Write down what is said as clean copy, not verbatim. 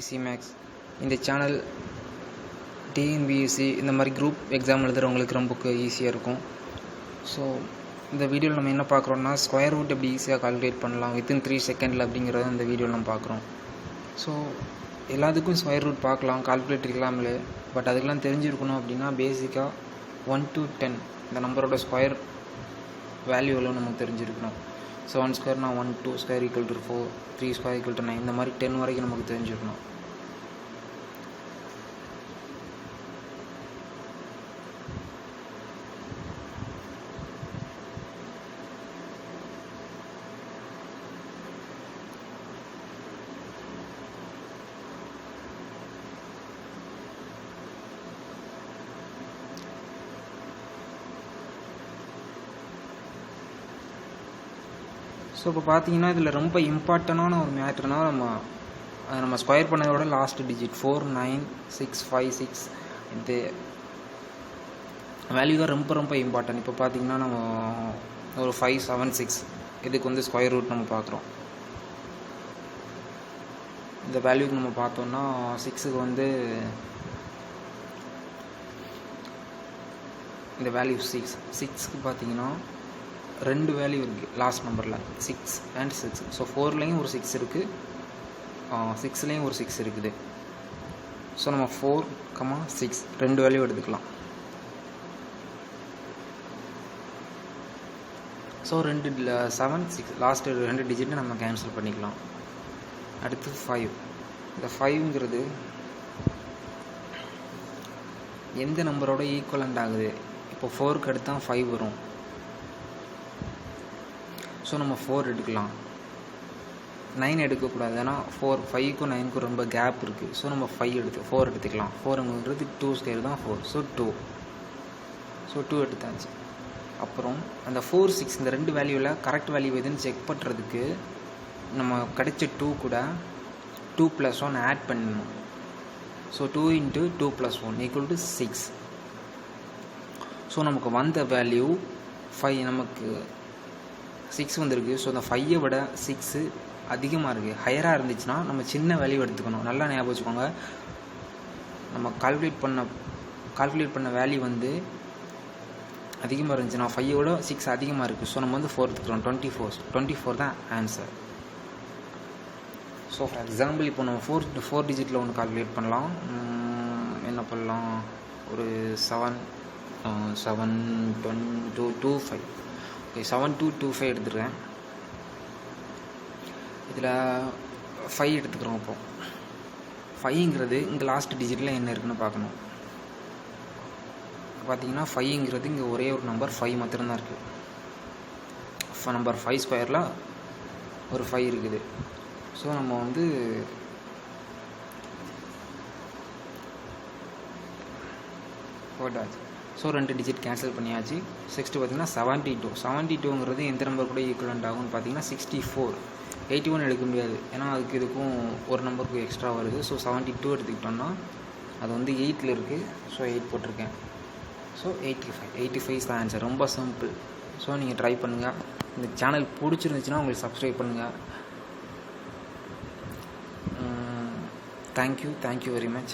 Easy maths. இந்த channel TNPSC இந்த மாதிரி குரூப் எக்ஸாம் எழுதுகிறவங்களுக்கு ரொம்ப ஈஸியாக இருக்கும். ஸோ இந்த வீடியோவில் நம்ம என்ன பார்க்குறோன்னா, ஸ்கொயர் ரூட் எப்படி ஈஸியாக கால்குலேட் பண்ணலாம் வித்தின் 3 செகண்டில் அப்படிங்கிறத இந்த வீடியோவில் நம்ம பார்க்குறோம். ஸோ எல்லாத்துக்கும் ஸ்கொயர் ரூட் பார்க்கலாம், கால்குலேட்டர் இல்லாமலே. பட் அதுக்கெலாம் தெரிஞ்சிருக்கணும் அப்படின்னா பேசிக்காக 1 to 10 இந்த நம்பரோட ஸ்கொயர் வேல்யூ எவ்வளோ நமக்கு தெரிஞ்சிருக்கணும். So 1 ஸ்கொயர்னா 1, 2 square equal to 4, 3 square equal to 9, இந்த மாதிரி 10 வரைக்கும் நமக்கு தெரிஞ்சிருக்கணும். ஸோ இப்போ பார்த்தீங்கன்னா இதில் ரொம்ப இம்பார்ட்டண்டான ஒரு மேட்ருனா நம்ம ஸ்கொயர் பண்ணதோட லாஸ்ட் டிஜிட் 4, 9, 6, 5, 6 இது வேல்யூ தான் ரொம்ப இம்பார்ட்டன்ட். இப்போ பார்த்தீங்கன்னா நம்ம ஒரு 5, 7, 6 இதுக்கு வந்து ஸ்கொயர் ரூட் நம்ம பார்க்குறோம். இந்த வேல்யூக்கு நம்ம பார்த்தோம்னா 6க்கு வந்து இந்த வேல்யூ 6க்கு பார்த்தீங்கன்னா 2 வேல்யூ இருக்குது லாஸ்ட் நம்பரில், 6 and 6. ஸோ 4லேயும் ஒரு 6 இருக்குது, 6லேயும் ஒரு 6 இருக்குது. ஸோ நம்ம 4, 6 2 வேல்யூ எடுத்துக்கலாம். ஸோ 7, 6 லாஸ்ட் 2 டிஜிட்டை நம்ம கேன்சல் பண்ணிக்கலாம். அடுத்து 5. இந்த 5ங்கிறது எந்த நம்பரோட ஈக்குவலண்ட் ஆகுது? இப்போ 4க்கு அடுத்து தான் 5 வரும். ஸோ நம்ம 4 எடுக்கலாம், 9 எடுக்கக்கூடாது. ஏன்னா 5க்கும் 9க்கும் ரொம்ப கேப் இருக்குது. ஸோ நம்ம 4 எடுத்துக்கலாம். 4ங்கிறது 2 ஸ்கொயர் தான் 4. ஸோ 2 எடுத்தாச்சு. அப்புறம் அந்த 4, 6 இந்த 2 வேல்யூவில் கரெக்ட் வேல்யூ எதுன்னு செக் பண்ணுறதுக்கு நம்ம கிடைச்ச 2 கூட 2 + 1 ஆட் பண்ணணும். ஸோ 2 × 2 + 1 = 6. ஸோ நமக்கு வந்த வேல்யூ 5, நமக்கு 6 வந்திருக்கு. ஸோ அந்த 5ஐ விட 6 அதிகமாக இருக்குது, ஹையராக இருந்துச்சுன்னா நம்ம சின்ன வேல்யூ எடுத்துக்கணும். நல்லா ஞாபகம் வச்சுக்கோங்க. நம்ம கால்குலேட் பண்ண வேல்யூ வந்து அதிகமாக இருந்துச்சுன்னா 5ஐ விட 6 அதிகமாக இருக்குது. ஸோ நம்ம வந்து 4 எடுத்துக்கிறோம். 24 தான் ஆன்சர். ஸோ ஃபார் எக்ஸாம்பிள் இப்போ நம்ம 4 டிஜிட்டில் ஒன்று கால்குலேட் பண்ணலாம். என்ன பண்ணலாம்? ஒரு 7, 2, 2, 5. ஓகே, 7, 2, 2, 5 எடுத்துருக்கேன். இதில் 5 எடுத்துக்கிறோம். இப்போ 5ங்கிறது இங்கே லாஸ்ட் டிஜிட்டில் என்ன இருக்குன்னு பார்க்கணும். பார்த்தீங்கன்னா 5ங்கிறது இங்கே ஒரே ஒரு நம்பர் 5 மாத்திரம்தான் இருக்குது. நம்பர் 5 ஸ்கொயரில் ஒரு 5 இருக்குது. ஸோ நம்ம வந்து போட்டாச்சு. ஸோ 2 டிஜிட் கேன்சல் பண்ணியாச்சு. நெக்ஸ்ட்டு பார்த்தீங்கன்னா 72ங்கிறது எந்த நம்பர் கூட ஈக்குவலண்ட் ஆகும்னு பார்த்தீங்கன்னா 64. 81 எடுக்க முடியாது, ஏன்னா அதுக்கு இதுக்கும் ஒரு நம்பருக்கு எக்ஸ்ட்ரா வருது. ஸோ 72 எடுத்துக்கிட்டோம்னா அது வந்து 8ல் இருக்குது. ஸோ 8 போட்டிருக்கேன். ஸோ 85 தான் ஆன்சர். ரொம்ப சிம்பிள். ஸோ நீங்கள் ட்ரை பண்ணுங்கள். இந்த சேனல் பிடிச்சிருந்துச்சுன்னா உங்களுக்கு சப்ஸ்கிரைப் பண்ணுங்கள். Thank you very much.